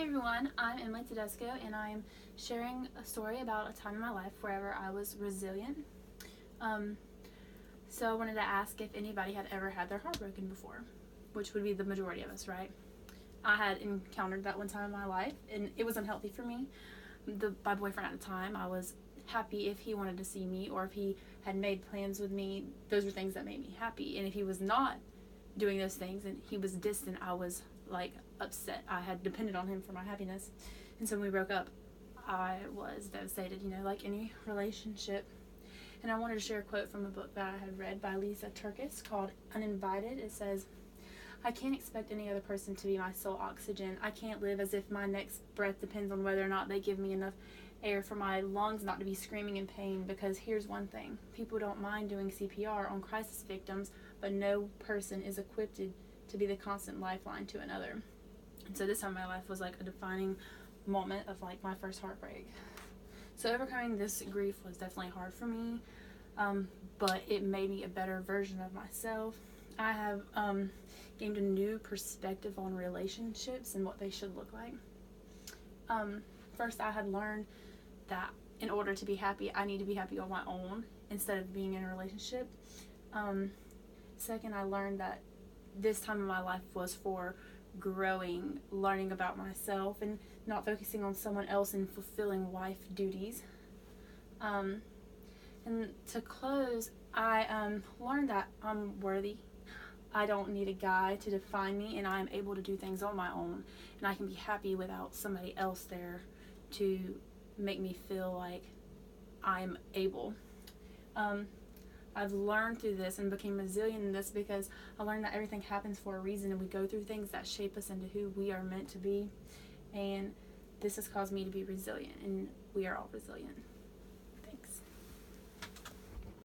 Hey everyone, I'm Emily Tedesco and I'm sharing a story about a time in my life wherever I was resilient. So I wanted to ask if anybody had ever had their heart broken before, which would be the majority of us, right? I had encountered that one time in my life and it was unhealthy for me. My boyfriend at the time, I was happy if he wanted to see me or if he had made plans with me. Those were things that made me happy. And if he was not doing those things and he was distant, I was like upset. I had depended on him for my happiness. And so when we broke up, I was devastated, like any relationship. And I wanted to share a quote from a book that I had read by Lisa Turkis called Uninvited. It says, "I can't expect any other person to be my sole oxygen. I can't live as if my next breath depends on whether or not they give me enough air for my lungs not to be screaming in pain, because here's one thing. People don't mind doing CPR on crisis victims, but no person is equipped to be the constant lifeline to another." And so this time in my life was like a defining moment of like my first heartbreak. So overcoming this grief was definitely hard for me, but it made me a better version of myself. I have gained a new perspective on relationships and what they should look like. First, I had learned that in order to be happy, I need to be happy on my own instead of being in a relationship. Second, I learned that this time in my life was for growing, learning about myself, and not focusing on someone else and fulfilling wife duties. And to close, I learned that I'm worthy. I don't need a guy to define me, and I'm able to do things on my own, and I can be happy without somebody else there to make me feel like I'm able. I've learned through this and became resilient in this because I learned that everything happens for a reason, and we go through things that shape us into who we are meant to be. And this has caused me to be resilient, and we are all resilient.